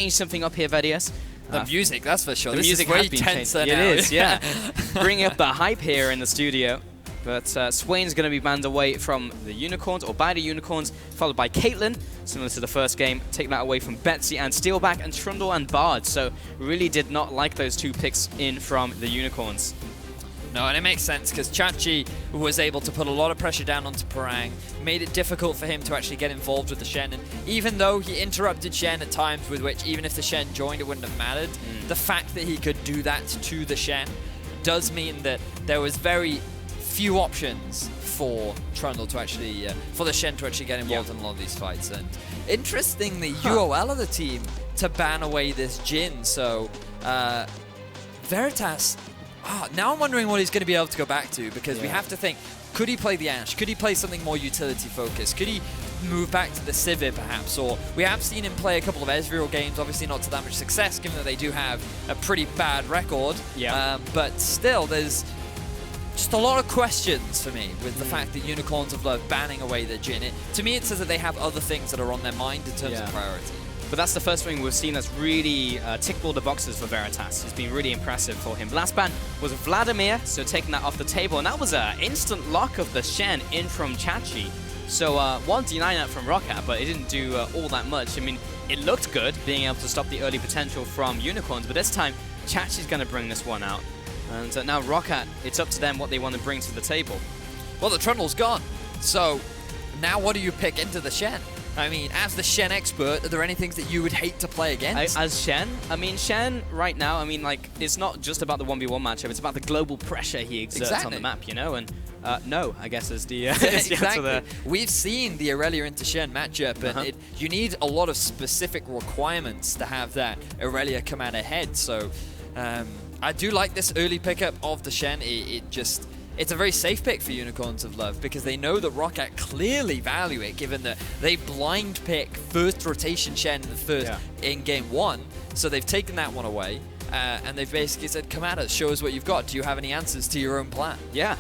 change something up here, Vedius. The music, that's for sure. The this music is very has been tense changed. now. It is, yeah. Bringing up the hype here in the studio. But Swain's going to be banned away from the Unicorns, or by the Unicorns, followed by Caitlyn, similar to the first game, taking that away from Betsy and Steelback and Trundle and Bard. So really did not like those two picks in from the Unicorns. No, and it makes sense because Chachi was able to put a lot of pressure down onto Parang, made it difficult for him to actually get involved with the Shen. And even though he interrupted Shen at times with which, even if the Shen joined, it wouldn't have mattered, the fact that he could do that to the Shen does mean that there was very few options for Trundle to actually, for the Shen to actually get involved in a lot of these fights. And interestingly, UOL are the team to ban away this Jhin. So Veritas, now I'm wondering what he's going to be able to go back to, because we have to think, could he play the Ashe? Could he play something more utility focused? Could he move back to the Sivir perhaps? Or we have seen him play a couple of Ezreal games, obviously not to that much success given that they do have a pretty bad record. But still, there's just a lot of questions for me with the fact that Unicorns of Love banning away their Jhin. To me, it says that they have other things that are on their mind in terms of priority. But that's the first thing we've seen that's really ticked all the boxes for Veritas. It's been really impressive for him. Last ban was Vladimir, so taking that off the table. And that was an instant lock of the Shen in from Chachi. So one denying that from Rockat, but it didn't do all that much. I mean, it looked good being able to stop the early potential from Unicorns, but this time Chachi's going to bring this one out. And now Rockat, it's up to them what they want to bring to the table. Well, the Trundle's gone. So now what do you pick into the Shen? I mean, as the Shen expert, are there any things that you would hate to play against? As Shen? I mean, Shen right now, I mean, like, it's not just about the 1v1 matchup, it's about the global pressure he exerts on the map, you know? And no, I guess is the, exactly. the We've seen the Irelia into Shen matchup, and you need a lot of specific requirements to have that Irelia come out ahead. So I do like this early pickup of the Shen. It's a very safe pick for Unicorns of Love because they know that Rockat clearly value it, given that they blind pick first rotation Shen in game one. So they've taken that one away, and they've basically said, come at us, show us what you've got. Do you have any answers to your own plan? Yeah.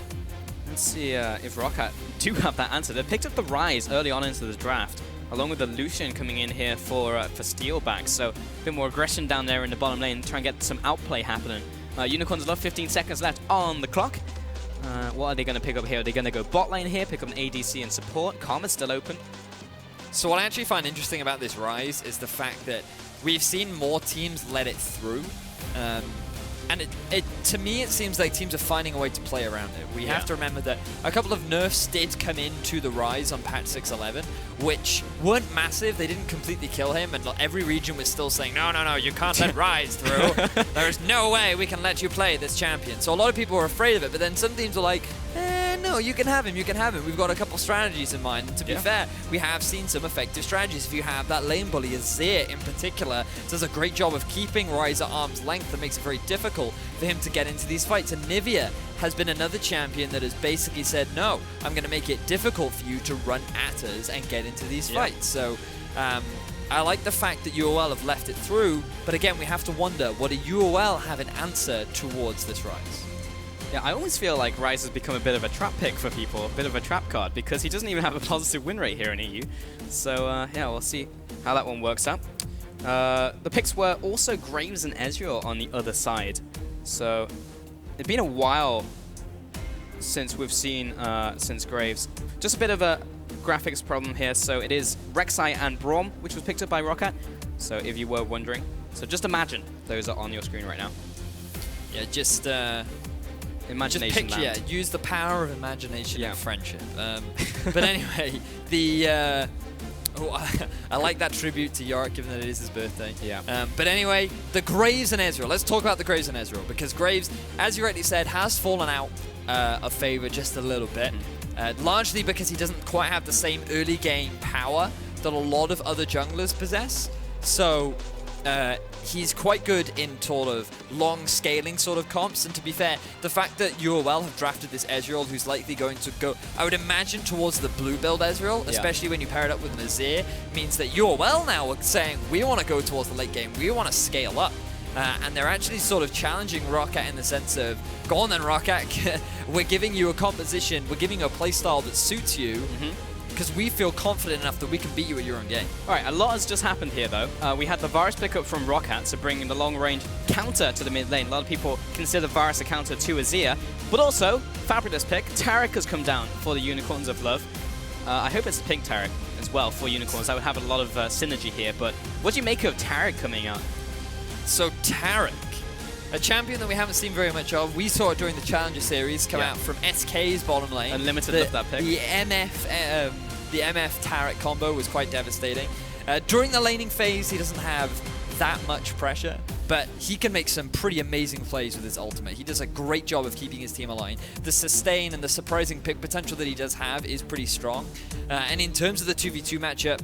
Let's see if Rockat do have that answer. They picked up the Ryze early on into the draft, along with the Lucian coming in here for Steelback. So a bit more aggression down there in the bottom lane, try and get some outplay happening. Unicorns of Love, 15 seconds left on the clock. What are they going to pick up here? Are they going to go bot lane here, pick up an ADC and support? Karma's still open. So what I actually find interesting about this Ryze is the fact that we've seen more teams let it through. And to me, it seems like teams are finding a way to play around it. We have to remember that a couple of nerfs did come into the Ryze on patch 6.11, which weren't massive. They didn't completely kill him, and every region was still saying, no, no, no, you can't let Ryze through. There's no way we can let you play this champion. So a lot of people were afraid of it, but then some teams were like, no, you can have him, you can have him. We've got a couple strategies in mind. And to be fair, we have seen some effective strategies. If you have that lane bully, Azir in particular, does a great job of keeping Ryze at arm's length. That makes it very difficult for him to get into these fights. And Nivea has been another champion that has basically said, no, I'm going to make it difficult for you to run at us and get into these fights. So I like the fact that UOL have left it through, but again, we have to wonder, what do UOL have an answer towards this Ryze? Yeah, I always feel like Ryze has become a bit of a trap pick for people, a bit of a trap card, because he doesn't even have a positive win rate here in EU. So yeah, we'll see how that one works out. The picks were also Graves and Ezreal on the other side. So it's been a while since we've seen since Graves. Just a bit of a graphics problem here. So it is Rek'Sai and Braum, which was picked up by Rockat. So if you were wondering. So just imagine those are on your screen right now. Yeah, just imagination. Just picture, use the power of imagination and friendship. But anyway, the I like that tribute to Yorick, given that it is his birthday. Yeah. But anyway, the Graves and Ezreal. Let's talk about the Graves and Ezreal, because Graves, as you rightly said, has fallen out of favor just a little bit, largely because he doesn't quite have the same early game power that a lot of other junglers possess. So he's quite good in sort of long scaling sort of comps, and to be fair, the fact that UOL have drafted this Ezreal who's likely going to go, I would imagine, towards the blue build Ezreal, especially when you pair it up with Azir, means that UOL now are saying, we want to go towards the late game, we want to scale up. And they're actually sort of challenging Rockat in the sense of, go on then Rockat, we're giving you a composition, we're giving you a playstyle that suits you, because we feel confident enough that we can beat you at your own game. All right, a lot has just happened here, though. We had the Varus pickup from Rockat to bring the long-range counter to the mid lane. A lot of people consider Varus a counter to Azir, but also, fabulous pick, Taric has come down for the Unicorns of Love. I hope it's a pink Taric as well for Unicorns. That would have a lot of synergy here, but what do you make of Taric coming out? So Taric, a champion that we haven't seen very much of. We saw it during the Challenger Series come out from SK's bottom lane. Unlimited loved that pick. The MF Taric combo was quite devastating. During the laning phase, he doesn't have that much pressure, but he can make some pretty amazing plays with his ultimate. He does a great job of keeping his team aligned. The sustain and the surprising pick potential that he does have is pretty strong. And in terms of the 2v2 matchup,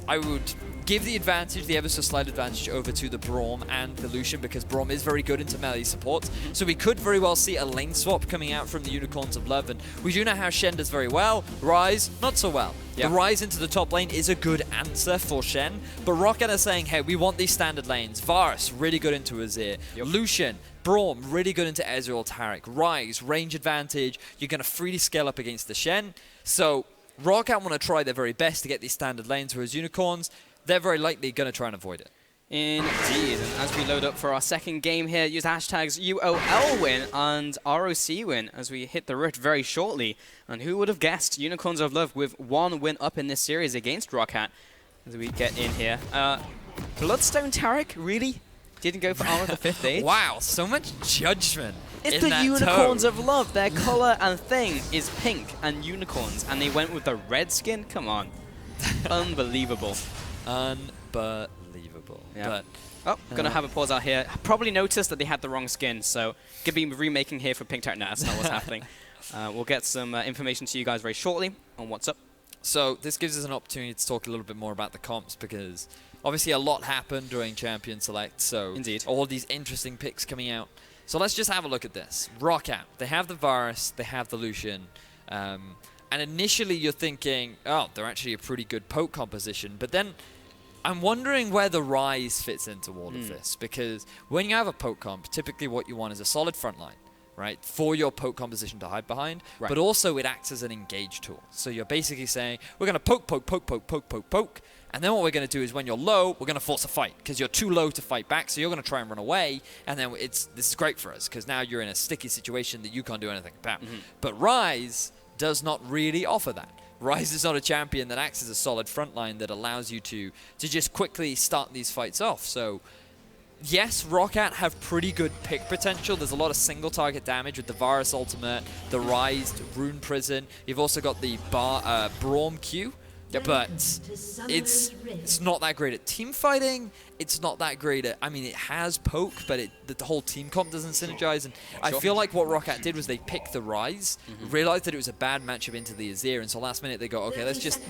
I would give the advantage, the ever so slight advantage, over to the Braum and the Lucian, because Braum is very good into melee support. So we could very well see a lane swap coming out from the Unicorns of Love, and we do know how Shen does very well. Ryze, not so well. The Ryze into the top lane is a good answer for Shen, but Rockat are saying, hey, we want these standard lanes. Varus, really good into Azir. Lucian, Braum, really good into Ezreal, Taric. Ryze, range advantage. You're going to freely scale up against the Shen. So Rockat want to try their very best to get these standard lanes, whereas Unicorns, they're very likely going to try and avoid it. Indeed, and as we load up for our second game here, use hashtags UOL win and ROC win as we hit the rift very shortly. And who would have guessed Unicorns of Love with one win up in this series against Rockat as we get in here. Bloodstone Taric, really? Didn't go for Armor of the 5th Age? Wow, so much judgment. It's the Unicorns of Love. Their color and thing is pink and unicorns, and they went with the red skin? Come on. Unbelievable. Unbelievable. Yeah. But gonna have a pause out here. Probably noticed that they had the wrong skin, so gonna be remaking here for Pink Taric. No, that's not what's happening. We'll get some information to you guys very shortly on what's up. So this gives us an opportunity to talk a little bit more about the comps, because obviously a lot happened during Champion Select, so indeed, all these interesting picks coming out. So let's just have a look at this. Rockat, they have the Varus, they have the Lucian, and initially you're thinking, oh, they're actually a pretty good poke composition, but then I'm wondering where the Ryze fits into all of this, because when you have a poke comp, typically what you want is a solid front line, right, for your poke composition to hide behind, but also it acts as an engage tool. So you're basically saying, we're going to poke, poke, poke, poke, poke, poke, poke, and then what we're going to do is when you're low, we're going to force a fight, because you're too low to fight back, so you're going to try and run away, and then this is great for us, because now you're in a sticky situation that you can't do anything about. But Ryze does not really offer that. Ryze is not a champion that acts as a solid front line that allows you to just quickly start these fights off. So yes, Rockat have pretty good pick potential. There's a lot of single target damage with the Varus ultimate, the Ryze Rune Prison. You've also got the Braum Q, but it's not that great at team fighting. It's not that great at, I mean, it has poke, but the whole team comp doesn't synergize. And I feel like what Rockat did was they picked the Ryze, realized that it was a bad matchup into the Azir, and so last minute they go, okay, let's just,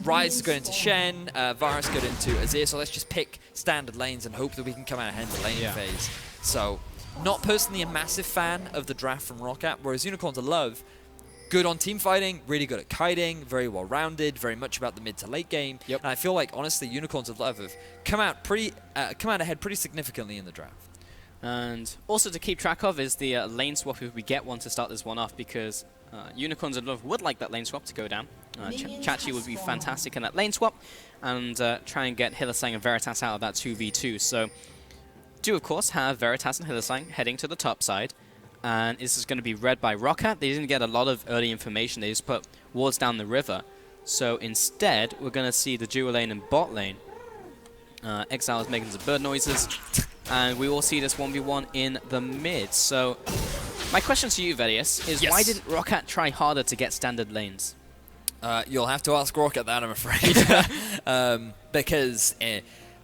Ryze is going into Shen, Varus going into Azir, so let's just pick standard lanes and hope that we can come out ahead in the laning phase. So, not personally a massive fan of the draft from Rockat, whereas Unicorns of Love, good on team fighting, really good at kiting, very well rounded, very much about the mid to late game. And I feel like honestly, Unicorns of Love have come out ahead pretty significantly in the draft. And also to keep track of is the lane swap if we get one to start this one off, because Unicorns of Love would like that lane swap to go down. Chachi would be fantastic in that lane swap, and try and get Hylissang and Veritas out of that 2v2. So do of course have Veritas and Hylissang heading to the top side. And this is going to be read by Rockat. They didn't get a lot of early information. They just put wards down the river. So instead, we're going to see the dual lane and bot lane. Exileh is making some bird noises. And we will see this 1v1 in the mid. So my question to you, Vedius, is why didn't Rockat try harder to get standard lanes? You'll have to ask Rockat that, I'm afraid. Because,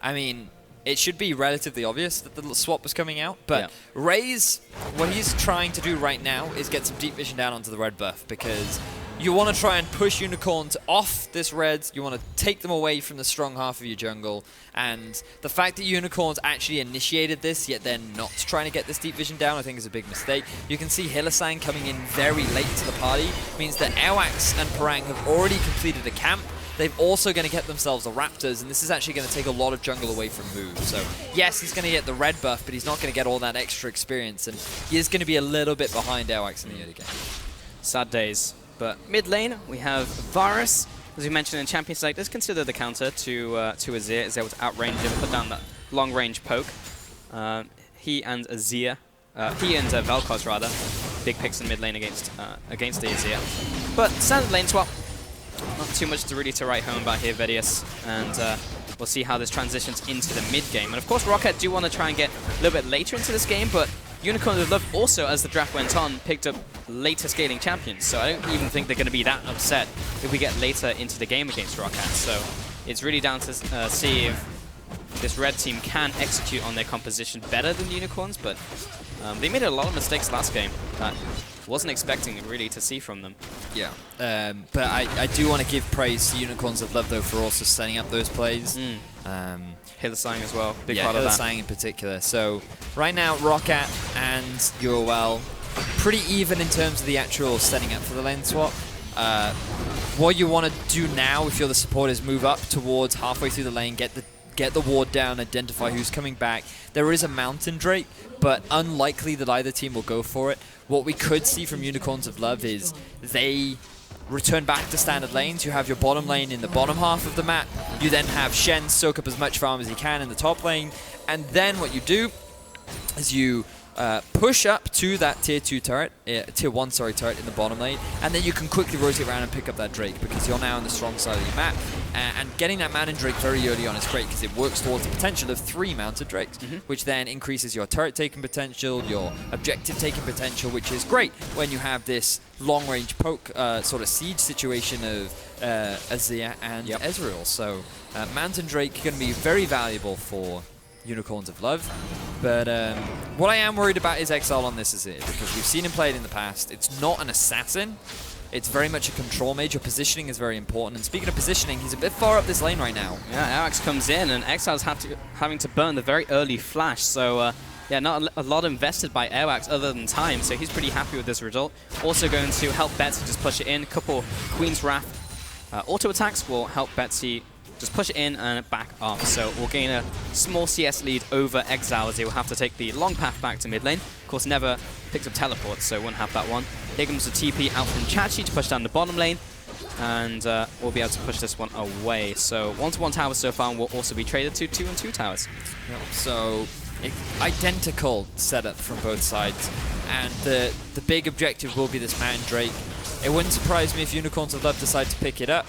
I mean, it should be relatively obvious that the swap was coming out, but Ryze, what he's trying to do right now is get some deep vision down onto the red buff, because you want to try and push Unicorns off this red, you want to take them away from the strong half of your jungle, and the fact that Unicorns actually initiated this, yet they're not trying to get this deep vision down, I think is a big mistake. You can see Hylissang coming in very late to the party, means that Airwaks and Parang have already completed a camp. They're also going to get themselves a Raptors, and this is actually going to take a lot of jungle away from moves. So, yes, he's going to get the red buff, but he's not going to get all that extra experience, and he is going to be a little bit behind Airwaks in the early game. Sad days. But mid lane, we have Varus. As we mentioned in Champion Select, let's consider the counter to Azir. Is able to outrange him, put down that long-range poke. He and Azir, he and Vel'Koz rather, big picks in mid lane against the Azir. But standard lane swap, not too much to really write home about here, Vedius, and we'll see how this transitions into the mid game. And of course, Rockat do want to try and get a little bit later into this game, but Unicorns of Love also, as the draft went on, picked up later scaling champions. So I don't even think they're going to be that upset if we get later into the game against Rockat. So it's really down to see if this red team can execute on their composition better than Unicorns, but they made a lot of mistakes last game that wasn't expecting really to see from them. Yeah, but I do want to give praise to Unicorns of Love though for also setting up those plays. Hylissang as well, big part of that. Hylissang in particular. So right now, Rockat and UOL pretty even in terms of the actual setting up for the lane swap. What you want to do now, if you're the support, is move up towards halfway through the lane, get the ward down, identify who's coming back. There is a Mountain Drake, but unlikely that either team will go for it. What we could see from Unicorns of Love is they return back to standard lanes. You have your bottom lane in the bottom half of the map. You then have Shen soak up as much farm as he can in the top lane. And then what you do is you push up to that tier 2 turret, tier 1, sorry, turret in the bottom lane, and then you can quickly rotate around and pick up that Drake because you're now on the strong side of your map. And getting that Mountain Drake very early on is great because it works towards the potential of 3 Mounted Drakes, which then increases your turret taking potential, your objective taking potential, which is great when you have this long-range poke sort of siege situation of Azir and Ezreal. So Mountain Drake going to be very valuable for Unicorns of Love. But what I am worried about is Exileh on this Azir, because we've seen him play it in the past. It's not an assassin. It's very much a control mage. Your positioning is very important. And speaking of positioning, he's a bit far up this lane right now. Yeah, Airwaks comes in, and Exileh's having to burn the very early flash. So, yeah, not a lot invested by Airwaks other than time. So he's pretty happy with this result. Also going to help Betsy just push it in. A couple Queen's Wrath auto attacks will help Betsy just push it in and back off. So we'll gain a small CS lead over Exileh as they will have to take the long path back to mid lane. Of course, never picks up teleports, so won't have that one. Here comes the TP out from Chachi to push down the bottom lane. And we'll be able to push this one away. So 1-to-1 towers so far will also be traded to 2-on-2 towers. Yep. So identical setup from both sides. And the big objective will be this Mountain Drake. It wouldn't surprise me if Unicorns of Love decide to pick it up.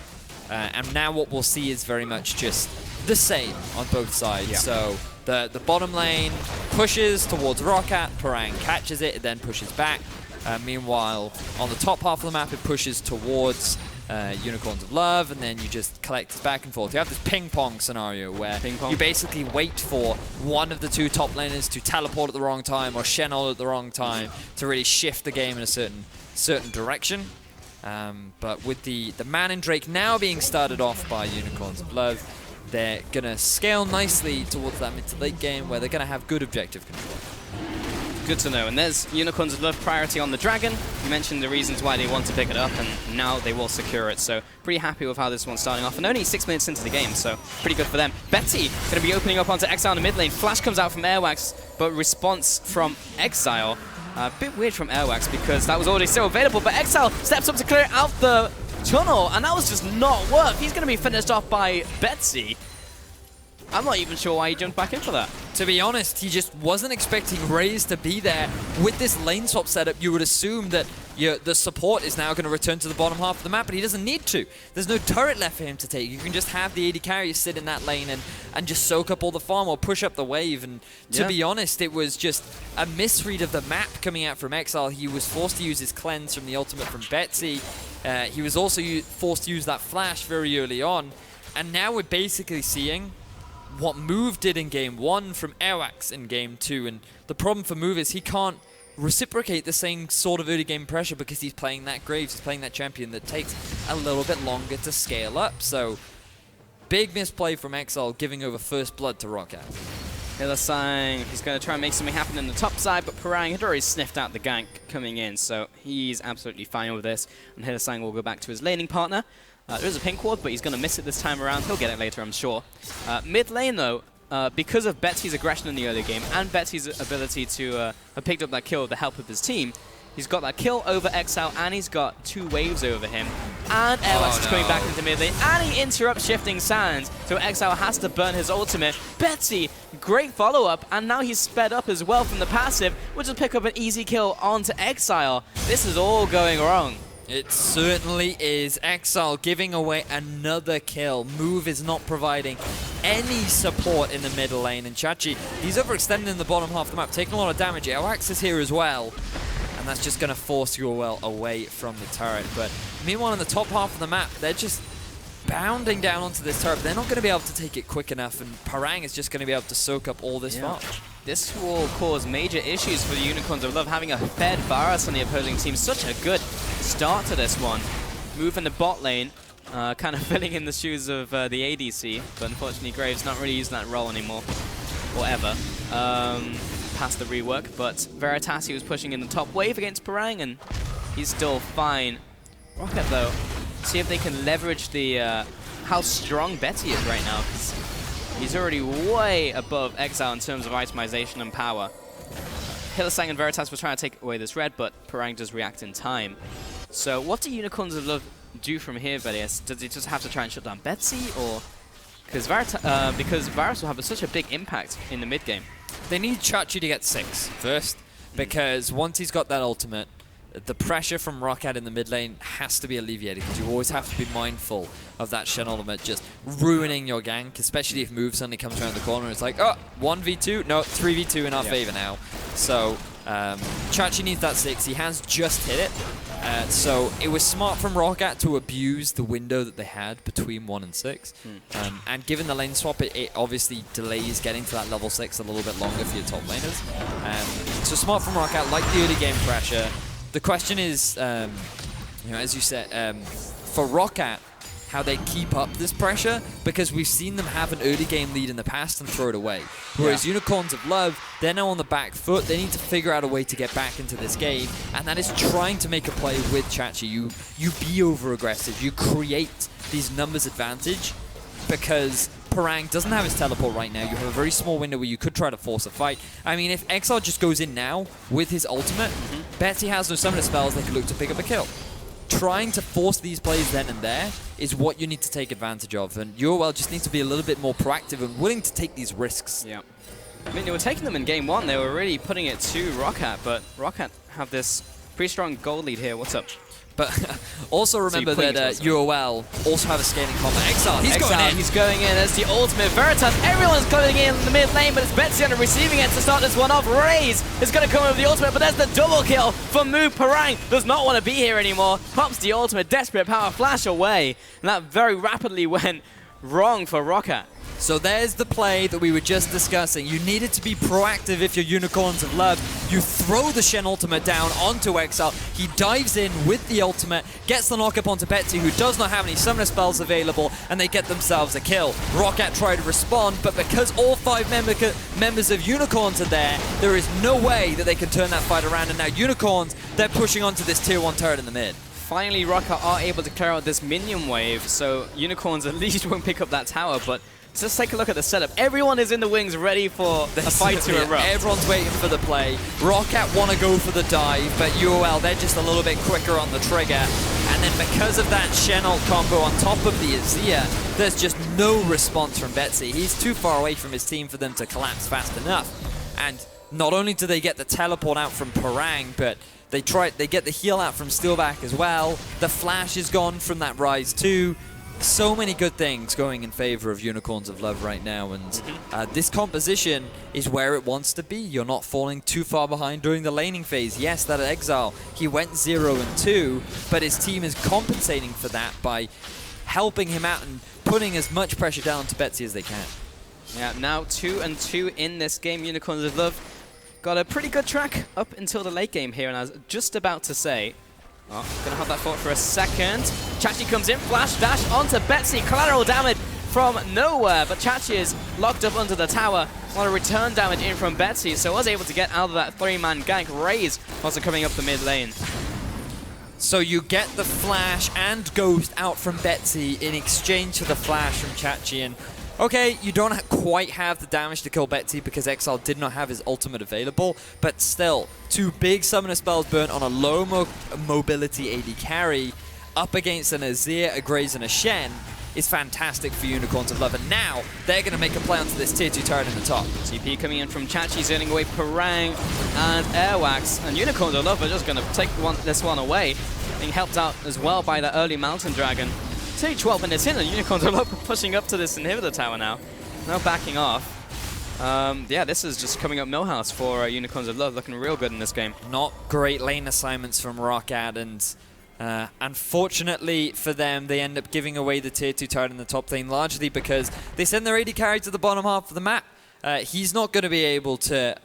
And now what we'll see is very much just the same on both sides. Yeah. So the bottom lane pushes towards Rockat, Parang catches it, then pushes back. Meanwhile, on the top half of the map, it pushes towards Unicorns of Love, and then you just collect back and forth. You have this ping-pong scenario where you basically wait for one of the two top laners to teleport at the wrong time or Shen ult at the wrong time to really shift the game in a certain direction. But with the Mountain Drake now being started off by Unicorns of Love, they're going to scale nicely towards that mid to late game where they're going to have good objective control. Good to know. And there's Unicorns of Love priority on the Dragon. You mentioned the reasons why they want to pick it up, and now they will secure it. So pretty happy with how this one's starting off. And only 6 minutes into the game, so pretty good for them. Betsy going to be opening up onto Exileh in the mid lane. Flash comes out from Airwaks, but response from Exileh. A bit weird from Airwaks because that was already still available, but Exileh steps up to clear out the tunnel, and that was just not work. He's going to be finished off by Betsy. I'm not even sure why he jumped back in for that. To be honest, he just wasn't expecting Ryze to be there. With this lane swap setup, you would assume that the support is now going to return to the bottom half of the map, but he doesn't need to. There's no turret left for him to take. You can just have the AD carry sit in that lane and just soak up all the farm or push up the wave. And to be honest, it was just a misread of the map coming out from Exileh. He was forced to use his cleanse from the ultimate from Betsy. He was also forced to use that flash very early on. And now we're basically seeing what Move did in Game 1 from Airwaks in Game 2. And the problem for Move is he can't reciprocate the same sort of early game pressure because he's playing that Graves, he's playing that champion that takes a little bit longer to scale up. So big misplay from Exileh, giving over first blood to Rockat. Hylissang, he's going to try and make something happen in the top side, but Parang had already sniffed out the gank coming in, so he's absolutely fine with this. And Hylissang will go back to his laning partner. There is a pink ward, but he's going to miss it this time around. He'll get it later, I'm sure. Mid lane, though, because of Betsy's aggression in the early game and Betsy's ability to have picked up that kill with the help of his team, He's got that kill over Exileh, and he's got 2 waves over him. And Airwaks is coming back into mid lane, and he interrupts Shifting Sands, so Exileh has to burn his ultimate. Betsy, great follow-up, and now he's sped up as well from the passive, which will pick up an easy kill onto Exileh. This is all going wrong. It certainly is. Exileh giving away another kill. Move is not providing any support in the middle lane, and Chachi, he's overextended in the bottom half of the map, taking a lot of damage. Airwaks is here as well, and that's just going to force UOL away from the turret. But meanwhile, in the top half of the map, they're just bounding down onto this turret. They're not going to be able to take it quick enough, and Parang is just going to be able to soak up all this farm. This will cause major issues for the Unicorns of Love, having a fed Varus on the opposing team. Such a good start to this one. Move in the bot lane, kind of filling in the shoes of the ADC, but unfortunately Graves not really using that role anymore, or ever. Past the rework, but Veritas, he was pushing in the top wave against Parang, and he's still fine. Rockat, though, see if they can leverage the how strong Betsy is right now, because he's already way above Exileh in terms of itemization and power. Hylissang and Veritas were trying to take away this red, but Parang does react in time. So what do Unicorns of Love do from here, Vedius? Does he just have to try and shut down Betsy, or because Varus will have such a big impact in the mid game? They need Chachi to get 6 first, because once he's got that ultimate, the pressure from Rockat in the mid lane has to be alleviated, because you always have to be mindful of that Shen ultimate just ruining your gank, especially if move suddenly comes around the corner. It's like, oh, 1v2? No, 3v2 in our favor now. So Chachi needs that 6. He has just hit it. So it was smart from Rockat to abuse the window that they had between 1 and 6. And given the lane swap, it obviously delays getting to that level 6 a little bit longer for your top laners. So smart from Rockat, like the early game pressure. The question is, you know, as you said, for Rockat, how they keep up this pressure, because we've seen them have an early game lead in the past and throw it away. Whereas Unicorns of Love, they're now on the back foot. They need to figure out a way to get back into this game, and that is trying to make a play with Chachi. You be over-aggressive. You create these numbers advantage, because Parang doesn't have his teleport right now. You have a very small window where you could try to force a fight. I mean, if Exileh just goes in now with his ultimate, Betsy has no summoner spells, they could look to pick up a kill. Trying to force these plays then and there is what you need to take advantage of, and UOL just needs to be a little bit more proactive and willing to take these risks. Yeah. I mean, they were taking them in game 1. They were really putting it to Rockat, but Rockat have this pretty strong gold lead here. What's up? But also remember that UOL also have a scaling combo. Exileh, he's going in. He's going in as the ultimate. Veritas, everyone's going in the mid lane, but it's Betsy on the receiving end to start this one off. Ryze is going to come over the ultimate, but there's the double kill for Move. Parang does not want to be here anymore. Pops the ultimate, desperate power, flash away. And that very rapidly went wrong for Rockat. So there's the play that we were just discussing. You needed to be proactive if you're Unicorns of Love. You throw the Shen ultimate down onto Exileh. He dives in with the ultimate, gets the knock-up onto Betsy, who does not have any summoner spells available, and they get themselves a kill. Rockat tried to respond, but because all 5 members of Unicorns are there is no way that they can turn that fight around, and now Unicorns, they're pushing onto this tier 1 turret in the mid. Finally, Rockat are able to clear out this minion wave, so Unicorns at least won't pick up that tower, but just take a look at the setup. Everyone is in the wings ready for a fight to erupt. Everyone's waiting for the play. Rockat want to go for the dive, but UOL, they're just a little bit quicker on the trigger. And then because of that Shen ult combo on top of the Azir, there's just no response from Betsy. He's too far away from his team for them to collapse fast enough. And not only do they get the teleport out from Parang, but they get the heal out from Steelback as well. The flash is gone from that Ryze too. So many good things going in favor of Unicorns of Love right now, and this composition is where it wants to be. You're not falling too far behind during the laning phase. Yes, that Exileh, he went 0 and 2, but his team is compensating for that by helping him out and putting as much pressure down to Betsy as they can. Yeah, now 2 and 2 in this game. Unicorns of Love got a pretty good track up until the late game here, and I was just about to say, oh, gonna hold that thought for a second. Chachi comes in, flash dash onto Betsy, collateral damage from nowhere, but Chachi is locked up under the tower. A lot of return damage in from Betsy, so was able to get out of that 3-man gank. Ryze also coming up the mid lane. So you get the flash and ghost out from Betsy in exchange for the flash from Chachi, and okay, you don't quite have the damage to kill Betsy because Exileh did not have his ultimate available, but still, 2 big summoner spells burnt on a low mobility AD carry up against an Azir, a Graze, and a Shen is fantastic for Unicorns of Love. And now they're going to make a play onto this tier 2 turret in the top. TP coming in from Chachi, zoning away Parang and Airwaks, and Unicorns of Love are just going to take this one away, being helped out as well by the early Mountain Dragon. It's only 12 minutes in, and Unicorns of Love are pushing up to this inhibitor tower now. Now backing off. Yeah, this is just coming up Millhouse for Unicorns of Love, looking real good in this game. Not great lane assignments from Rockat, and unfortunately for them, they end up giving away the tier 2 turret in the top lane, largely because they send their AD carry to the bottom half of the map. He's not going to be able to...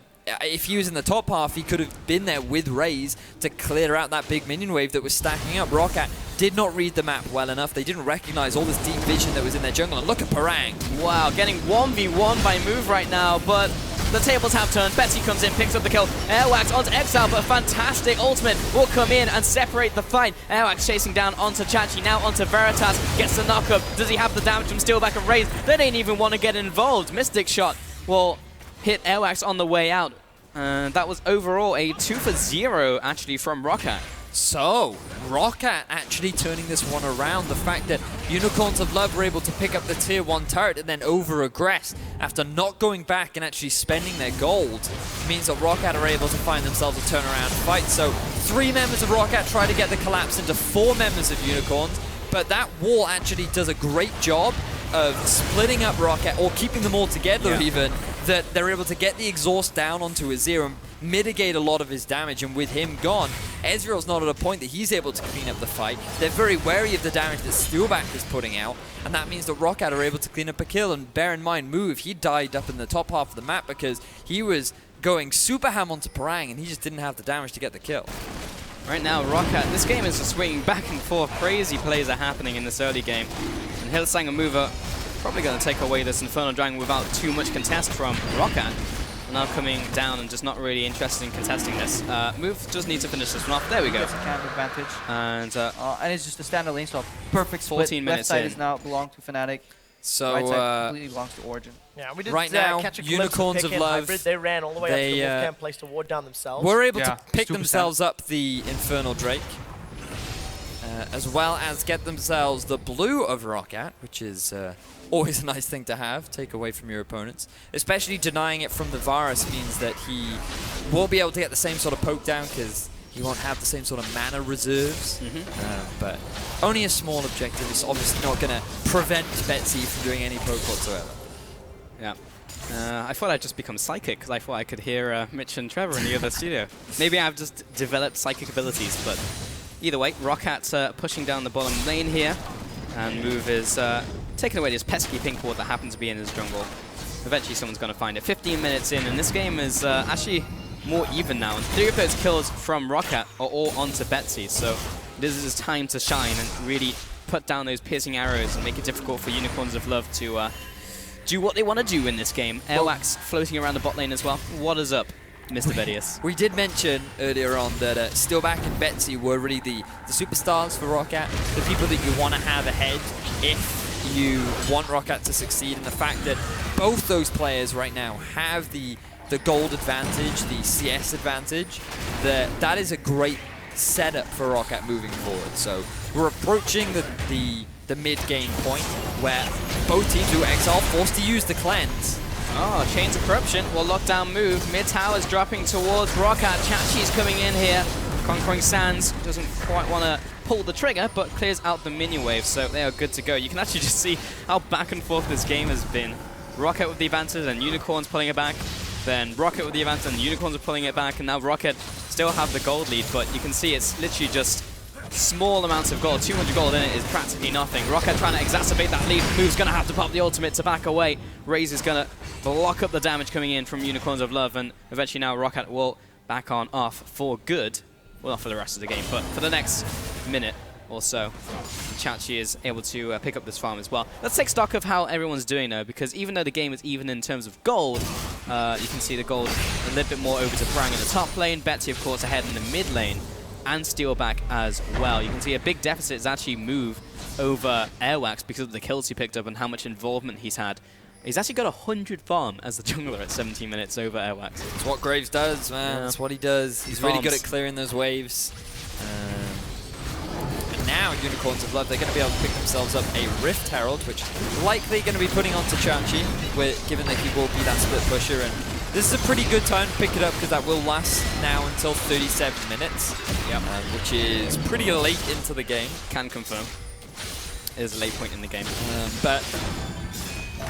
If he was in the top half, he could have been there with Ryze to clear out that big minion wave that was stacking up. Rockat did not read the map well enough. They didn't recognize all this deep vision that was in their jungle. And look at Parang. Wow, getting 1v1 by Move right now, but the tables have turned. Betsy comes in, picks up the kill. Airwaks onto Exileh, but a fantastic ultimate will come in and separate the fight. Airwaks chasing down onto Chachi, now onto Veritas. Gets the knockup. Does he have the damage from Steelback and Ryze? They didn't even want to get involved. Mystic Shot will hit Airwaks on the way out. That was overall a 2-for-0 actually from Rockat. So, Rockat actually turning this one around. The fact that Unicorns of Love were able to pick up the tier 1 turret and then over-aggress after not going back and actually spending their gold means that Rockat are able to find themselves a turnaround fight. So, 3 members of Rockat try to get the collapse into 4 members of Unicorns, but that wall actually does a great job of splitting up Rockat, or keeping them all together even, that they're able to get the exhaust down onto Azir and mitigate a lot of his damage. And with him gone, Ezreal's not at a point that he's able to clean up the fight. They're very wary of the damage that Steelback is putting out, and that means that Rockat are able to clean up a kill. And bear in mind, Move, he died up in the top half of the map because he was going super ham onto Parang and he just didn't have the damage to get the kill. Right now, Rockat, this game is just swinging back and forth. Crazy plays are happening in this early game. And Hylissang and Move are probably going to take away this Infernal Dragon without too much contest from Rockat. Now coming down and just not really interested in contesting this. Move just needs to finish this one off. There we go. Gets a camp advantage. And it's just a standard lane swap. Perfect split. 14 minutes Left side in. is now belong to Fnatic. So, Right side completely belongs to Origin. Yeah, we did right now, catch a Unicorns of Love, hybrid. They ran all the way up to the Wolfcamp place to ward down themselves. were able to pick themselves up the Infernal Drake, as well as get themselves the blue of Rockat, which is always a nice thing to have, take away from your opponents. Especially denying it from the Varus means that he won't be able to get the same sort of poke down because he won't have the same sort of mana reserves. But only a small objective is obviously not going to prevent Betsy from doing any poke whatsoever. yeah. I thought I'd just become psychic because I thought I could hear Mitch and Trevor in the other studio. Maybe I've just developed psychic abilities, but either way, Rockat's pushing down the bottom lane here, and Move is taking away this pesky pink ward that happens to be in his jungle. Eventually someone's going to find it. 15 minutes in, and this game is actually more even now, and 3 of those kills from Rockat are all onto Betsy, so this is his time to shine and really put down those piercing arrows and make it difficult for Unicorns of Love to do what they want to do in this game. Airwaks floating around the bot lane as well. What is up, Mr. Vedius? We did mention earlier on that Steelback and Betsy were really the superstars for Rockat, the people that you want to have ahead if you want Rockat to succeed, and the fact that both those players right now have the gold advantage, the CS advantage, that is a great setup for Rockat moving forward. So we're approaching the mid-game point where both teams who Exileh forced to use the cleanse. Oh, Chains of Corruption will lock down Move. Mid tower's dropping towards Rockat. Chachi's coming in here. Conquering Sands doesn't quite want to pull the trigger, but clears out the minion wave, so they are good to go. You can actually just see how back and forth this game has been. Rockat with the advantage and Unicorns pulling it back. Then Rockat with the advantage and Unicorns are pulling it back, and now Rockat still have the gold lead, but you can see it's literally just small amounts of gold. 200 gold in it is practically nothing. Rockat trying to exacerbate that lead. Move's going to have to pop the ultimate to back away. Ryze is going to block up the damage coming in from Unicorns of Love, and eventually now Rockat will back on off for good. Well, not for the rest of the game, but for the next minute or so. Chachi is able to pick up this farm as well. Let's take stock of how everyone's doing though, because even though the game is even in terms of gold, you can see the gold a little bit more over to Braum in the top lane. Betsy, of course, ahead in the mid lane, and Steelback as well. You can see a big deficit is actually Move over Airwaks because of the kills he picked up and how much involvement he's had He's actually got 100 farm as the jungler at 17 minutes over Airwaks. It's what Graves does, man. Yeah. That's what he does. He's really good at clearing those waves. And now Unicorns of Love, they're going to be able to pick themselves up a Rift Herald, which likely going to be putting onto Chachi, given that he will be that split pusher. And this is a pretty good time to pick it up because that will last now until 37 minutes, which is pretty late into the game. Can confirm. It is a late point in the game. But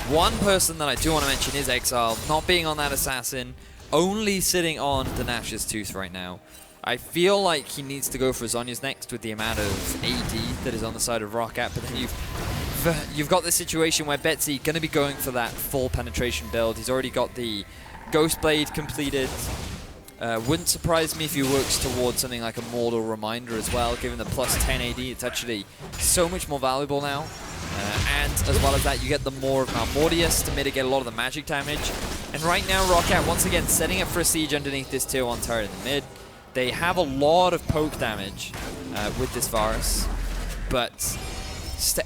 one person that I do want to mention is Exileh, not being on that assassin, only sitting on the Nash's Tooth right now. I feel like he needs to go for Zhonya's next with the amount of AD that is on the side of Rockat, but then you've got this situation where Betsy going to be going for that full penetration build. He's already got the Ghost Blade completed. Wouldn't surprise me if he works towards something like a Mortal Reminder as well, given the plus 10 AD. It's actually so much more valuable now. And as well as that, you get the more of Malmortius to mitigate a lot of the magic damage. And right now, Rockat once again setting up for a siege underneath this tier 1 turret in the mid. They have a lot of poke damage with this Varus, but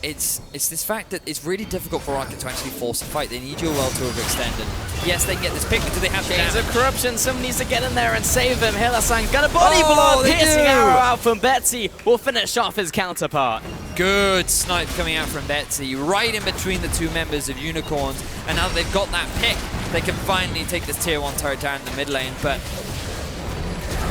it's this fact that it's really difficult for Rockat to actually force a fight. They need UOL to overextend, and yes, they can get this pick because they have the Chains damage. of Corruption, someone needs to get in there and save him. Hylissang got a body blow, piercing arrow out from Betsy, will finish off his counterpart. Good snipe coming out from Betsy, right in between the two members of Unicorns, and now that they've got that pick, they can finally take this tier 1 turret down in the mid lane, but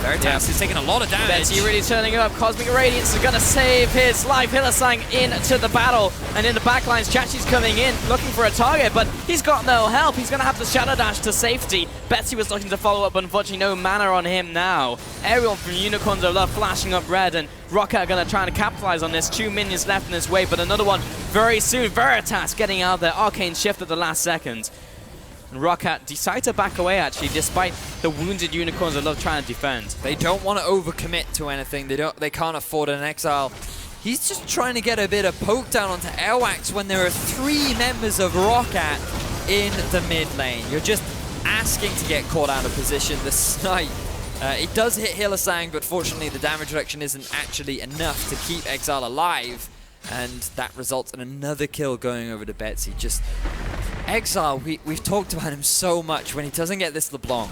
Veritas is taking a lot of damage. Betsy really turning it up. Cosmic Radiance is going to save his life. Hylissang into the battle. And in the backlines, Chachi's coming in, looking for a target, but he's got no help. He's going to have to Shadow Dash to safety. Betsy was looking to follow up, but unfortunately no mana on him now. Aerial from Unicorns of Love flashing up red, and Rockat are going to try and capitalize on this. 2 minions left in this wave, but another one very soon. Veritas getting out there. Arcane shift at the last second. And Rockat decide to back away, actually, despite the wounded Unicorns of Love trying to defend. They don't want to overcommit to anything. They can't afford an Exileh. He's just trying to get a bit of poke down onto Airwaks when there are 3 members of Rockat in the mid lane. You're just asking to get caught out of position. The snipe, it does hit Hylissang, but fortunately the damage reduction isn't actually enough to keep Exileh alive. And that results in another kill going over to Betsy. Just Exileh, we've talked about him so much. When he doesn't get this LeBlanc,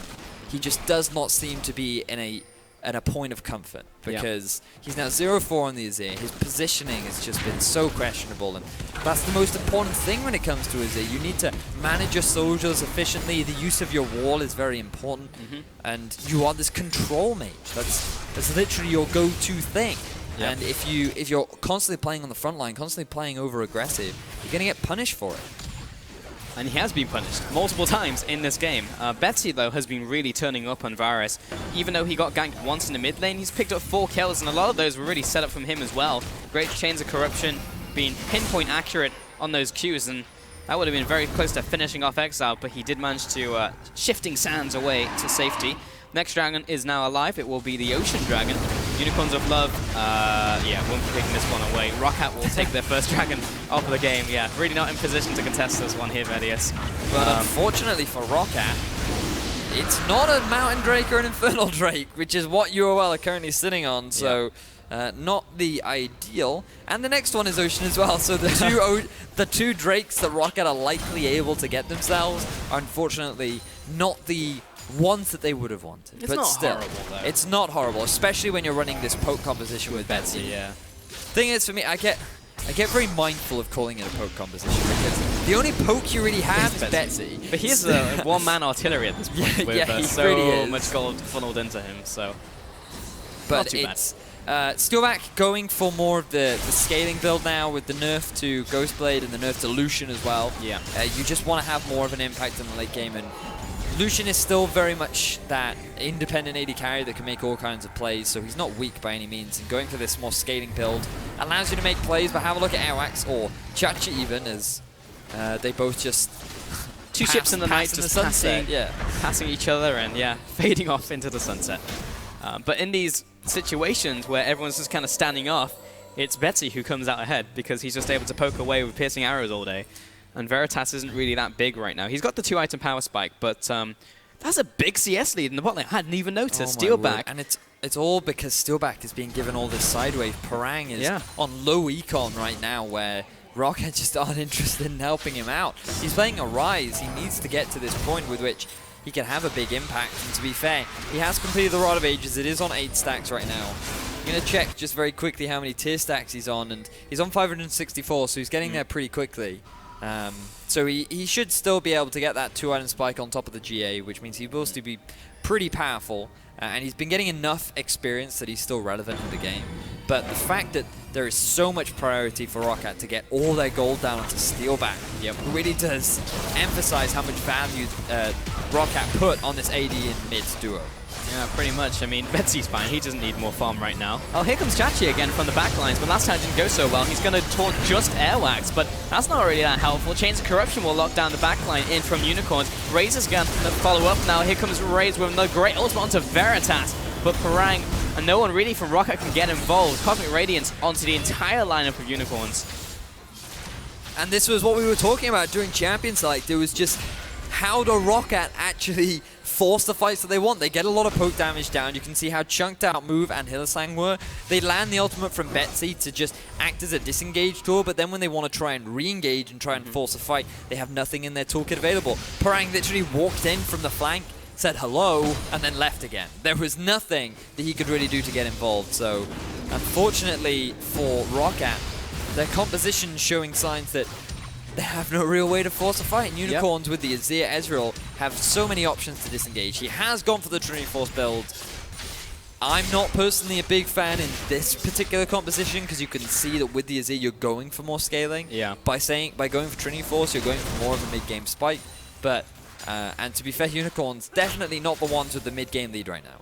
he just does not seem to be in a point of comfort, because he's now 0-4 on the Azir. His positioning has just been so questionable, and that's the most important thing when it comes to Azir. You need to manage your soldiers efficiently. The use of your wall is very important, and you are this control mage. That's literally your go-to thing. And if you're constantly playing on the front line, constantly playing over aggressive, you're going to get punished for it. And he has been punished multiple times in this game. Betsy, though, has been really turning up on Varus. Even though he got ganked once in the mid lane, he's picked up 4 kills, and a lot of those were really set up from him as well. Great Chains of Corruption, being pinpoint accurate on those Qs, and that would have been very close to finishing off Exileh, but he did manage to shifting sands away to safety. Next dragon is now alive. It will be the Ocean Dragon. Unicorns of Love, won't be taking this one away. Rockat will take their first dragon off of the game. Yeah, really not in position to contest this one here, Vedius. But unfortunately for Rockat, it's not a Mountain Drake or an Infernal Drake, which is what UOL are currently sitting on, so not the ideal. And the next one is Ocean as well, so the two Drakes that Rockat are likely able to get themselves are unfortunately not the ones that they would have wanted. It's but not still, horrible, though. It's not horrible, especially when you're running this poke composition with Betsy. Yeah. Thing is, for me, I get very mindful of calling it a poke composition because the only poke you really have is Betsy. But he's a one-man artillery at this point with so really much gold funneled into him, so but not too it's Steelback going for more of the scaling build now with the nerf to Ghostblade and the nerf to Lucian as well. Yeah. You just want to have more of an impact in the late game, and Lucian is still very much that independent AD carry that can make all kinds of plays, so he's not weak by any means, and going for this more scaling build allows you to make plays. But have a look at Airwaks, or Chachi even, as they both just two ships in the night just passing each other and fading off into the sunset. But in these situations where everyone's just kind of standing off, it's Betsy who comes out ahead because he's just able to poke away with piercing arrows all day. And Veritas isn't really that big right now. He's got the 2-item power spike, but that's a big CS lead in the bot lane. I hadn't even noticed. Steelback. And it's all because Steelback is being given all this side wave. Parang is on low econ right now, where Rockat just aren't interested in helping him out. He's playing a Ryze. He needs to get to this point with which he can have a big impact. And to be fair, he has completed the Rod of Ages. It is on 8 stacks right now. I'm going to check just very quickly how many tier stacks he's on. And he's on 564, so he's getting there pretty quickly. So he should still be able to get that 2-item spike on top of the GA, which means he will still be pretty powerful. And he's been getting enough experience that he's still relevant in the game. But the fact that there is so much priority for Rockat to get all their gold down onto Steelback really does emphasize how much value Rockat put on this AD and mid duo. Yeah, pretty much. I mean, Betsy's fine. He doesn't need more farm right now. Oh, here comes Chachi again from the backlines, but last time it didn't go so well. He's going to taunt just Airwaks, but that's not really that helpful. Chains of Corruption will lock down the backline in from Unicorns. Ryze is going to follow up now. Here comes Ryze with another great ultimate onto Veritas, but Parang and no one really from Rockat can get involved. Cosmic Radiance onto the entire lineup of Unicorns. And this was what we were talking about during Champions League. There was just how do Rockat actually force the fights that they want. They get a lot of poke damage down. You can see how chunked out Move and Hylissang were. They land the ultimate from Betsy to just act as a disengage tool, but then when they want to try and re-engage and try and force a fight, they have nothing in their toolkit available. Parang literally walked in from the flank, said hello, and then left again. There was nothing that he could really do to get involved. So unfortunately for Rockat, their composition showing signs that they have no real way to force a fight. And Unicorns with the Azir Ezreal have so many options to disengage. He has gone for the Trinity Force build. I'm not personally a big fan in this particular composition because you can see that with the Azir you're going for more scaling. Yeah. By going for Trinity Force, you're going for more of a mid-game spike. But and to be fair, Unicorns definitely not the ones with the mid-game lead right now.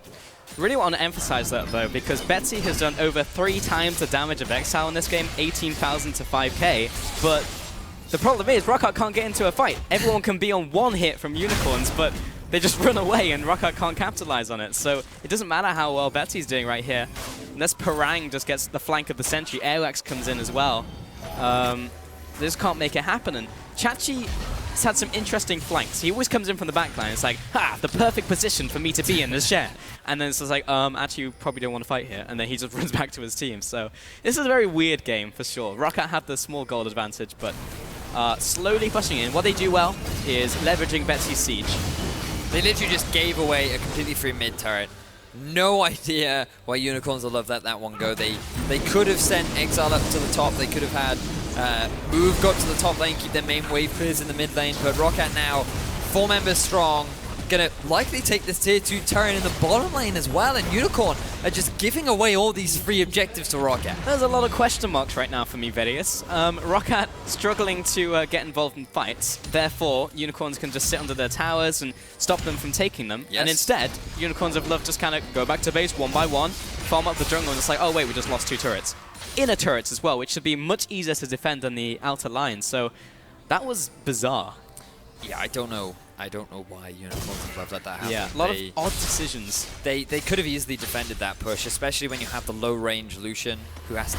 Really want to emphasize that though, because Betsy has done over 3 times the damage of Exileh in this game, 18,000 to 5k, but the problem is Rockat can't get into a fight. Everyone can be on 1 hit from Unicorns, but they just run away and Rockat can't capitalize on it. So it doesn't matter how well Betsy's doing right here. Unless Parang just gets the flank of the sentry, Airwaks comes in as well. They just can't make it happen. And Chachi has had some interesting flanks. He always comes in from the backline. It's like, ha, the perfect position for me to be in as Shen. And then it's just like, actually, you probably don't want to fight here. And then he just runs back to his team. So this is a very weird game for sure. Rockat have the small gold advantage, but slowly pushing in. What they do well is leveraging Betsy's siege. They literally just gave away a completely free mid turret. No idea why Unicorns will let that one go. They could have sent Exileh up to the top. They could have had Move got to the top lane, keep their main wave clears in the mid lane. But Rockat now, 4 members strong, gonna likely take this tier 2 turret in the bottom lane as well. And Unicorn are just giving away all these free objectives to Rockat. There's a lot of question marks right now for me, Vedius. Rockat struggling to get involved in fights. Therefore, Unicorns can just sit under their towers and stop them from taking them. Yes. And instead, Unicorns of Love just kind of go back to base 1 by 1, farm up the jungle, and it's like, oh wait, we just lost 2 turrets. Inner turrets as well, which should be much easier to defend than the outer line. So that was bizarre. Yeah, I don't know why Unicorns of Love let that happen. Yeah, a lot of odd decisions. They could have easily defended that push, especially when you have the low-range Lucian who has to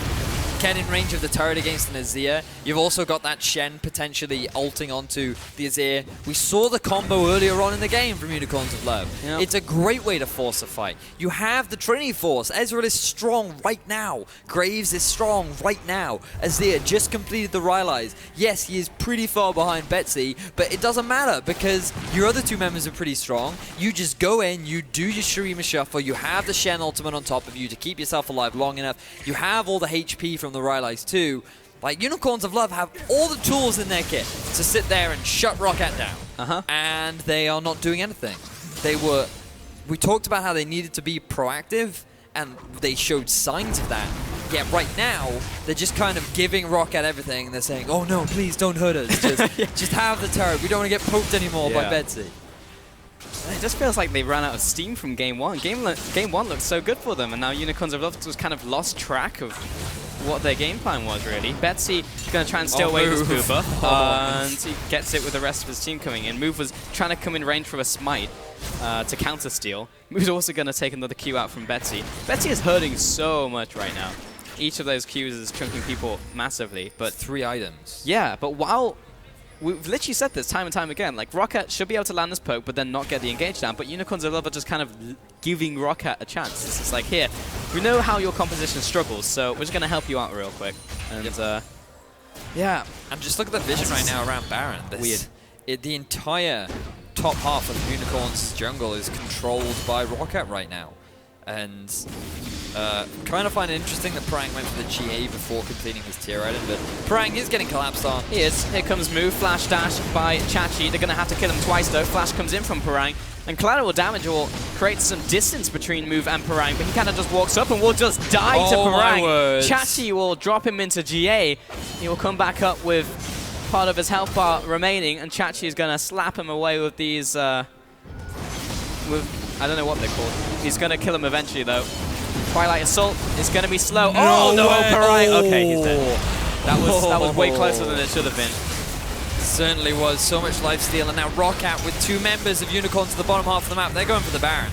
get in range of the turret against an Azir. You've also got that Shen potentially ulting onto the Azir. We saw the combo earlier on in the game from Unicorns of Love. Yep. It's a great way to force a fight. You have the Trinity Force. Ezreal is strong right now. Graves is strong right now. Azir just completed the Ryze. Yes, he is pretty far behind Betsy, but it doesn't matter because your other 2 members are pretty strong. You just go in, you do your Shurima Shuffle, you have the Shen ultimate on top of you to keep yourself alive long enough. You have all the HP from the Ryze too. Like, Unicorns of Love have all the tools in their kit to sit there and shut Rockat down. And they are not doing anything. We talked about how they needed to be proactive, and they showed signs of that. Yet right now, they're just kind of giving Rockat everything, and they're saying, oh no, please don't hurt us. Just have the turret. We don't want to get poked anymore by Betsy. It just feels like they ran out of steam from game 1. Game 1 looked so good for them, and now Unicorns of Love just kind of lost track of what their game plan was, really. Betsy is going to try and steal away this Boober, and he gets it with the rest of his team coming in. Move was trying to come in range for a smite to counter steal. Move's also going to take another Q out from Betsy. Betsy is hurting so much right now. Each of those Qs is chunking people massively, but 3 items. Yeah, but while we've literally said this time and time again, like Rockat should be able to land this poke, but then not get the engage down. But Unicorns of Love are just kind of giving Rockat a chance. It's just like, here, we know how your composition struggles, so we're just going to help you out real quick. And Yeah. And just look at the vision right now around Baron. Weird. The entire top half of Unicorn's jungle is controlled by Rockat right now. And kind of find it interesting that Parang went for the GA before completing his tier item, but Parang is getting collapsed on. He is. Here comes Move, flash dash by Chachi. They're going to have to kill him twice though. Flash comes in from Parang, and collateral damage will create some distance between Move and Parang, but he kind of just walks up and will just die to Parang. Chachi will drop him into GA. He will come back up with part of his health bar remaining, and Chachi is going to slap him away with these, I don't know what they're called. He's going to kill him eventually, though. Twilight Assault is going to be slow. No Parang! Okay, he's dead. That was way closer than it should have been. Certainly was. So much lifesteal, and now Rockat with 2 members of Unicorn to the bottom half of the map. They're going for the Baron.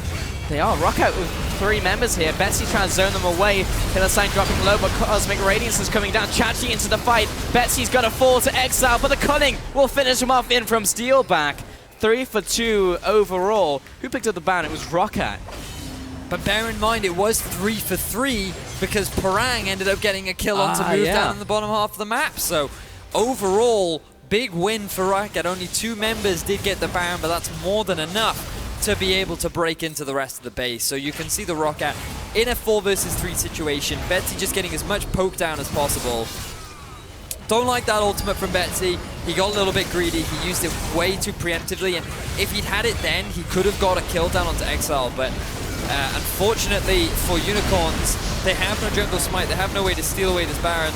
They are. Rockat with 3 members here. Betsy trying to zone them away. Hylissang dropping low, but Cosmic Radiance is coming down. Chachi into the fight. Betsy's going to fall to Exile, but the Cunning will finish him off in from Steelback. 3 for 2 overall. Who picked up the ban? It was Rockat. But bear in mind, it was 3 for 3 because Parang ended up getting a kill onto Move down in the bottom half of the map. So overall, big win for Rockat. Only 2 members did get the Baron, but that's more than enough to be able to break into the rest of the base. So you can see the Rockat in a 4 versus 3 situation. Betsy just getting as much poke down as possible. Don't like that ultimate from Betsy. He got a little bit greedy. He used it way too preemptively, and if he'd had it then, he could have got a kill down onto Exile. But unfortunately for Unicorns, they have no jungle smite. They have no way to steal away this Baron.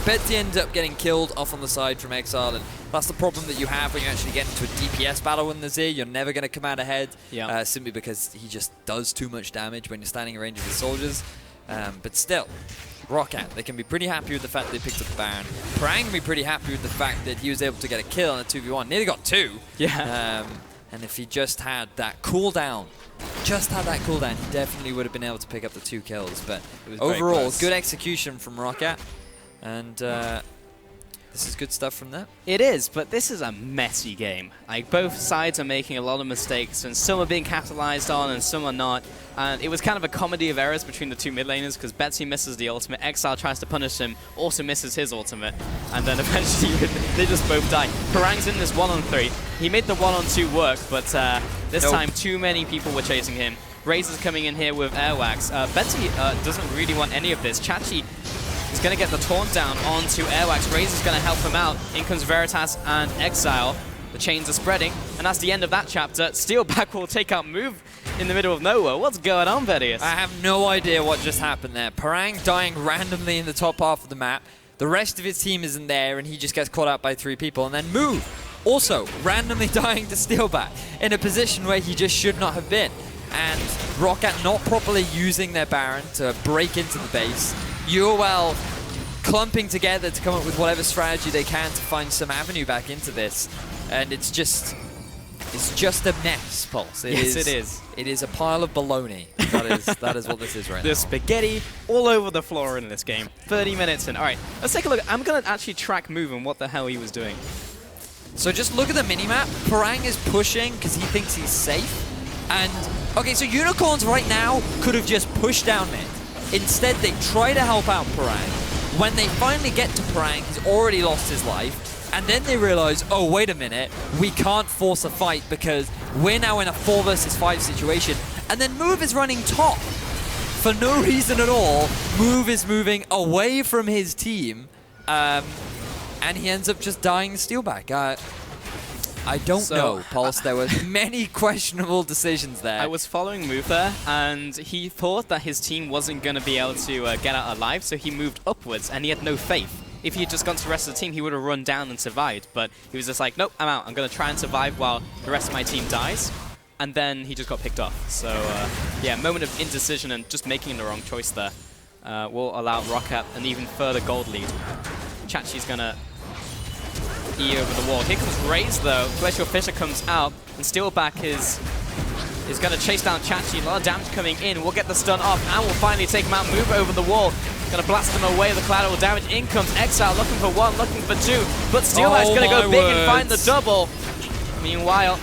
Betsy ends up getting killed off on the side from Exile, and that's the problem that you have when you actually get into a DPS battle with Azir. You're never going to come out ahead, simply because he just does too much damage when you're standing in range of his soldiers. But still, Rockat, they can be pretty happy with the fact that they picked up the Baron. Parang can be pretty happy with the fact that he was able to get a kill on a 2v1. Nearly got 2. Yeah. And if he just had that cooldown, he definitely would have been able to pick up the 2 kills. But overall, good execution from Rockat. And this is good stuff from that. It is, but this is a messy game. Like, both sides are making a lot of mistakes, and some are being capitalized on and some are not. And it was kind of a comedy of errors between the 2 mid laners, because Betsy misses the ultimate, Exile tries to punish him, also misses his ultimate, and then eventually they just both die. Parang's in this 1-on-3. He made the 1-on-2 work, but this time too many people were chasing him. Ryze is coming in here with Airwaks. Betsy doesn't really want any of this. Chachi is going to get the taunt down onto Airwaks. Ryze is going to help him out. In comes Veritas and Exile. The chains are spreading, and that's the end of that chapter. Steelback will take out Move in the middle of nowhere. What's going on, Vedius? I have no idea what just happened there. Parang dying randomly in the top half of the map. The rest of his team isn't there, and he just gets caught out by 3 people. And then Move also randomly dying to Steelback in a position where he just should not have been. And Rockat not properly using their Baron to break into the base. UOL clumping together to come up with whatever strategy they can to find some avenue back into this. And it's just a mess, Pulse. It is. It is a pile of baloney. That is what this is right now. There's spaghetti all over the floor in this game. 30 minutes in. All right, let's take a look. I'm going to actually track Move and what the hell he was doing. So just look at the minimap. Parang is pushing because he thinks he's safe. And, okay, so Unicorns right now could have just pushed down mid. Instead, they try to help out Parang. When they finally get to Parang, he's already lost his life. And then they realize, oh, wait a minute, we can't force a fight because we're now in a 4 versus 5 situation. And then Move is running top. For no reason at all, Move is moving away from his team. And he ends up just dying Steelback. I don't know, Pulse. There were many questionable decisions there. I was following Move there, and he thought that his team wasn't going to be able to get out alive, so he moved upwards, and he had no faith. If he had just gone to the rest of the team, he would have run down and survived, but he was just like, nope, I'm out. I'm going to try and survive while the rest of my team dies. And then he just got picked off. So, yeah, moment of indecision and just making the wrong choice there will allow Rockat an even further gold lead. Chachi's going to E over the wall. Here comes Ryze, though. Glacial Fissure comes out, and Steelback is going to chase down Chachi. A lot of damage coming in. We'll get the stun off, and we'll finally take him out. Move over the wall. Going to blast him away. The collateral damage. In comes Exile, looking for 1, looking for 2. But Steelback's going to go big and find the double. Meanwhile,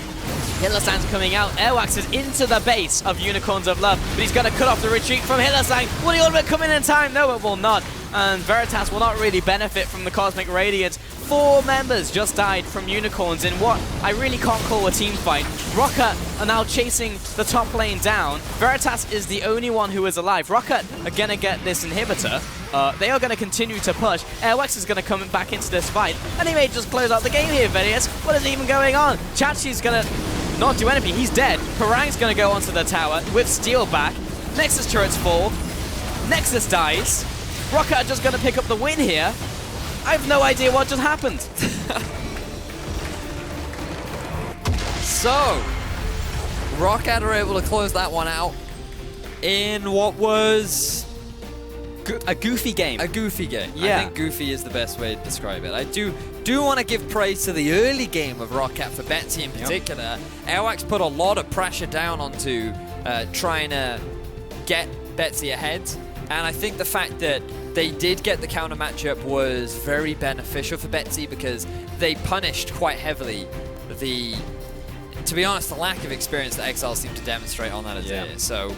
Hylissang's coming out. Airwaks is into the base of Unicorns of Love, but he's going to cut off the retreat from Hylissang. Will the ultimate come in time? No, it will not. And Veritas will not really benefit from the Cosmic Radiance. 4 members just died from Unicorns in what I really can't call a team fight. Rockat are now chasing the top lane down. Veritas is the only one who is alive. Rockat are going to get this inhibitor. They are going to continue to push. Airwaks is going to come back into this fight. And he may just close out the game here, Vedius. What is even going on? Chachi's going to not do anything. He's dead. Parang's going to go onto the tower with Steelback. Nexus turrets fall. Nexus dies. Rockat are just going to pick up the win here. I have no idea what just happened. So, Rockat are able to close that one out in what was A goofy game. a goofy game. Yeah. I think goofy is the best way to describe it. I do want to give praise to the early game of Rockat for Betsy in particular. Airwaks put a lot of pressure down onto trying to get Betsy ahead. And I think the fact that they did get the counter matchup was very beneficial for Betsy because they punished quite heavily to be honest, the lack of experience that Exileh seemed to demonstrate on that Azir. Yeah. So,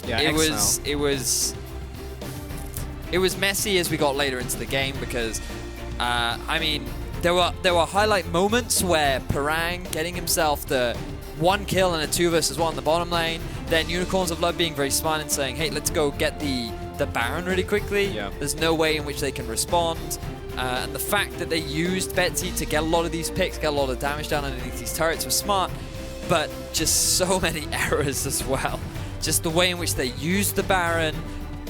it was messy as we got later into the game because, I mean, there were highlight moments where Parang getting himself the 1 kill and a 2 versus 1 in the bottom lane, then Unicorns of Love being very smart and saying, hey, let's go get the Baron really quickly. Yeah. There's no way in which they can respond. And the fact that they used Betsy to get a lot of these picks, get a lot of damage down underneath these turrets was smart, but just so many errors as well. Just the way in which they used the Baron,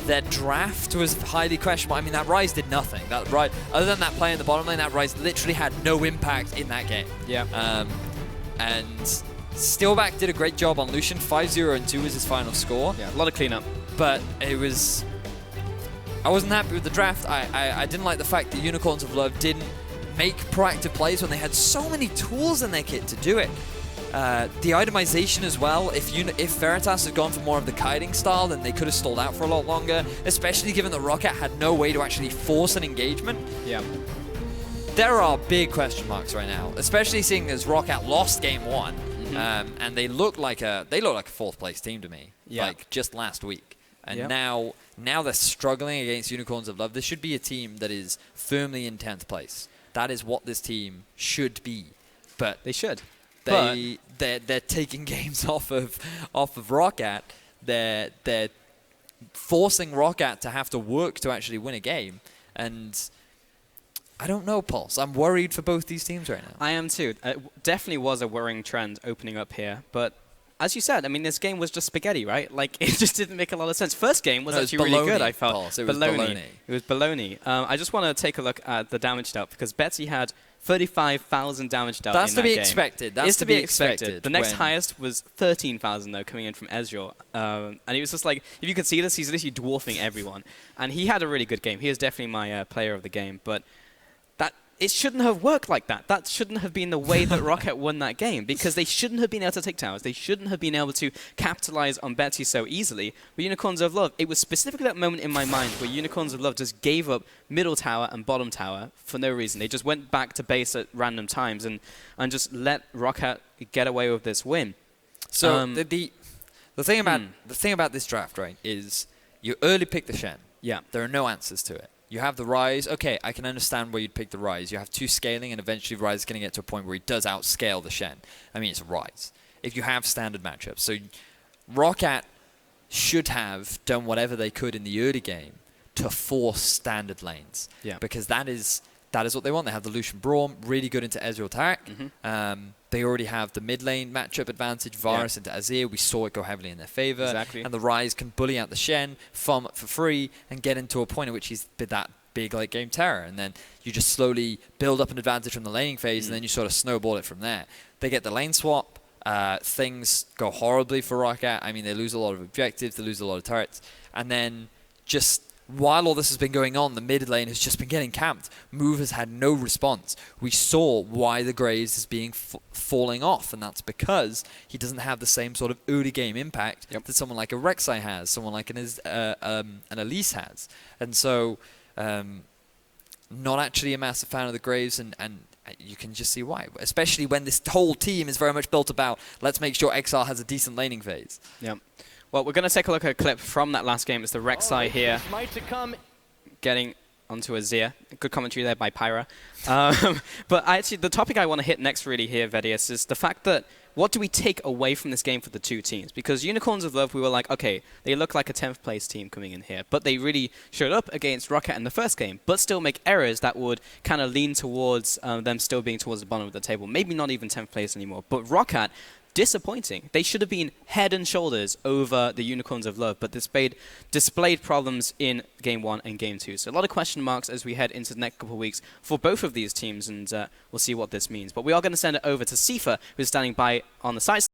their draft was highly questionable. I mean, that Ryze did nothing. Other than that play in the bottom lane, that Ryze literally had no impact in that game. Yeah. And Steelback did a great job on Lucian. 5-0 and 2 was his final score. Yeah, a lot of cleanup. But it was... I wasn't happy with the draft. I didn't like the fact that Unicorns of Love didn't make proactive plays when they had so many tools in their kit to do it. The itemization as well, if Veritas had gone for more of the kiting style, then they could have stalled out for a lot longer, especially given that Rockat had no way to actually force an engagement. Yeah. There are big question marks right now, especially seeing as Rockat lost game 1, and they look like a 4th place team to me, like just last week. And now they're struggling against Unicorns of Love. This should be a team that is firmly in 10th place. That is what this team should be. But they should. They're taking games off of Rockat. They're forcing Rockat to have to work to actually win a game. And I don't know, Pulse. I'm worried for both these teams right now. I am too. It definitely was a worrying trend opening up here, but as you said, I mean, this game was just spaghetti, right? Like, it just didn't make a lot of sense. First game was actually really good, I felt. Pulse. It was baloney. It was baloney. I just want to take a look at the damage dealt, because Betsy had 35,000 damage dealt That's in to that be game. expected. That's to be expected. The next highest was 13,000, though, coming in from Ezreal. And it was just like, if you could see this, he's literally dwarfing everyone. And he had a really good game. He is definitely my player of the game. But it shouldn't have worked like that. That shouldn't have been the way that Rockat won that game, because they shouldn't have been able to take towers. They shouldn't have been able to capitalize on Betsy so easily. With Unicorns of Love, it was specifically that moment in my mind where Unicorns of Love just gave up middle tower and bottom tower for no reason. They just went back to base at random times and just let Rockat get away with this win. So the thing about this draft, right, is you early pick the Shen. Yeah. There are no answers to it. You have the Ryze. Okay, I can understand where you'd pick the Ryze. You have 2 scaling, and eventually Ryze is going to get to a point where he does outscale the Shen. I mean, it's Ryze. If you have standard matchups. So Rockat should have done whatever they could in the early game to force standard lanes. Yeah. Because that is what they want. They have the Lucian Braum, really good into Ezreal Taric. They already have the mid lane matchup advantage, Varus into Azir. We saw it go heavily in their favor. Exactly. And the Ryze can bully out the Shen, farm up for free, and get into a point at which he's that big late game terror. And then you just slowly build up an advantage from the laning phase, and then you sort of snowball it from there. They get the lane swap. Things go horribly for Rockat. I mean, they lose a lot of objectives. They lose a lot of turrets. And then just while all this has been going on, the mid lane has just been getting camped. Move has had no response. We saw why the Graves is being falling off, and that's because he doesn't have the same sort of early game impact that someone like a Rek'Sai has, someone like an Elise has. And so, not actually a massive fan of the Graves, and you can just see why. Especially when this whole team is very much built about, let's make sure Exileh has a decent laning phase. Yeah. Well, we're going to take a look at a clip from that last game. It's the Rek'Sai here getting onto Azir. Good commentary there by Pyra. But actually, the topic I want to hit next really here, Vedius, is the fact that what do we take away from this game for the two teams? Because Unicorns of Love, we were like, okay, they look like a 10th place team coming in here, but they really showed up against Rockat in the first game, but still make errors that would kind of lean towards them still being towards the bottom of the table. Maybe not even 10th place anymore, but Rockat, disappointing. They should have been head and shoulders over the Unicorns of Love, but displayed problems in Game 1 and Game 2. So a lot of question marks as we head into the next couple of weeks for both of these teams, and we'll see what this means. But we are going to send it over to Sifa, who's standing by on the side.